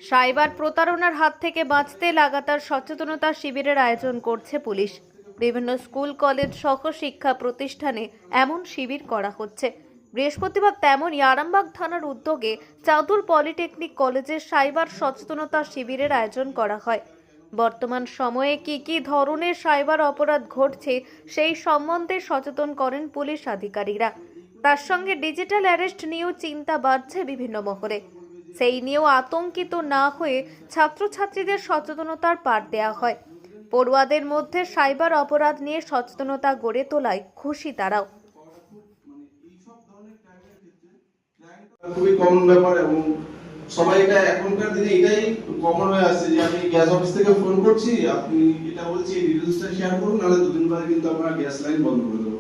Cyber প্রতারণার হাত থেকে বাঁচতে লাগাতার সচেতনতা শিবিরের আয়োজন করছে পুলিশ। বিভিন্ন স্কুল কলেজ সহ শিক্ষা প্রতিষ্ঠানে এমন শিবির করা হচ্ছে। বৃহস্পতিবার তেমনই আরামবাগ থানার উদ্যোগে চাঁদুর পলিটেকনিক কলেজের সাইবার সচেতনতা শিবিরের আয়োজন করা হয়। বর্তমান সময়ে কি ধরনের সাইবার অপরাধ ঘটছে সেই সম্বন্ধে সচেতন করেন পুলিশ আধিকারিকরা। তার সঙ্গে ডিজিটাল অ্যারেস্ট নিয়েও চিন্তা বাড়ছে বিভিন্ন মহলে। সেই নিয়েও আতঙ্কিত না হয়ে ছাত্রছাত্রীদের সচেতনতার পাঠ দেওয়া হয়। পড়ুয়াদের মধ্যে সাইবার অপরাধ নিয়ে সচেতনতা গড়ে তোলায় খুশি তারাও। খুবই কমন ব্যাপার এবং সবাই এটা এখনকার দিনে এটাই কমন হয়ে আসছে যে আমি গ্যাস অফিস থেকে ফোন করছি, আপনি এটা বলছি ডিটেইলসটা শেয়ার করুন, নাহলে দুদিন পরে কিন্তু আমরা গ্যাস লাইন বন্ধ করে দেবো।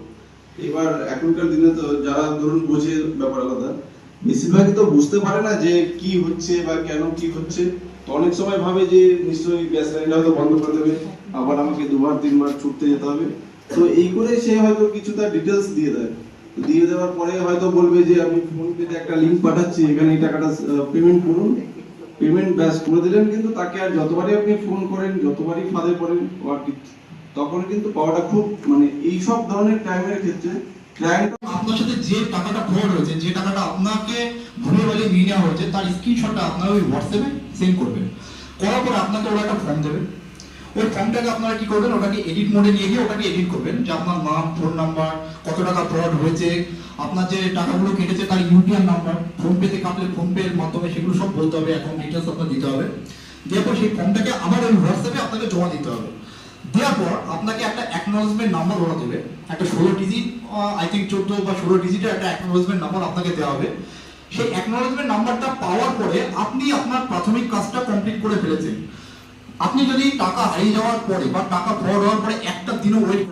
এবার এখনকার দিনে তো যারা ধরুন বোঝে ব্যাপার আলাদা, বেশিরভাগই তো বুঝতে পারে না যে কি হচ্ছে বা কেন কি হচ্ছে। তো অনেক সময় ভাবে যে নিশ্চয়ই গ্যাস লাইনটা হয়তো বন্ধ করে দেবে, আবার আমাকে দুবার তিনবার ছুটতে যেতে হবে। তো এই করে সে হয়তো কিছু তার ডিটেইলস দিয়ে দেয়। দিয়ে দেওয়ার পরে হয়তো বলবে যে আমি ফোন পেতে একটা লিংক পাঠাচ্ছি, এখানে এই টাকাটা পেমেন্ট করুন। পেমেন্ট ব্যাস করে দিলেন, কিন্তু তাকে আর যতবারই আপনি ফোন করেন, যতবারই ফাঁদে পড়েন, তখন কিন্তু পাওয়াটা খুব এই সব ধরনের ক্রাইমের ক্ষেত্রে আপনার সাথে যে টাকাটা ফ্রড হয়েছে, যে টাকাটা আপনাকে ভুলে বলে নিয়ে নেওয়া হয়েছে, তার স্ক্রিনশটটা আপনারা ওই হোয়াটসঅ্যাপে সেন্ড করবেন। করার পরে আপনাকে ওরা একটা ফর্ম দেবে। ওই ফর্মটাকে আপনারা কি করবেন, ওটাকে এডিট মোডে নিয়ে গিয়ে ওটাকে এডিট করবেন, যে আপনার নাম, ফোন নাম্বার, কত টাকা ফ্রড হয়েছে, আপনার যে টাকাগুলো কেটেছে তার ইউপিআই নাম্বার, ফোন পেতে কাটলে ফোন পের মাধ্যমে সেগুলো সব বলতে হবে, অ্যাকাউন্ট ডিটেলস আপনার দিতে হবে। দেওয়ার পর সেই ফর্মটাকে আবার ওই হোয়াটসঅ্যাপে আপনাকে জমা দিতে হবে। দেওয়ার পর আপনাকে একটা অ্যাকনোলেজমেন্ট নাম্বার ওরা দেবে, একটা 16 ডিজিট, আই থিঙ্ক 14 বা 16 ডিজিটের একটা অ্যাকনোলেজমেন্ট নাম্বার আপনাকে দেওয়া হবে। সেই অ্যাকনোলেজমেন্ট নাম্বারটা পাওয়ার পরে আপনি আপনার প্রাথমিক কাজটা কমপ্লিট করে ফেলেছেন। আপনি যদি টাকা হারিয়ে যাওয়ার পরে বা টাকা ফ্রড হওয়ার পরে একটা দিনও ওয়েট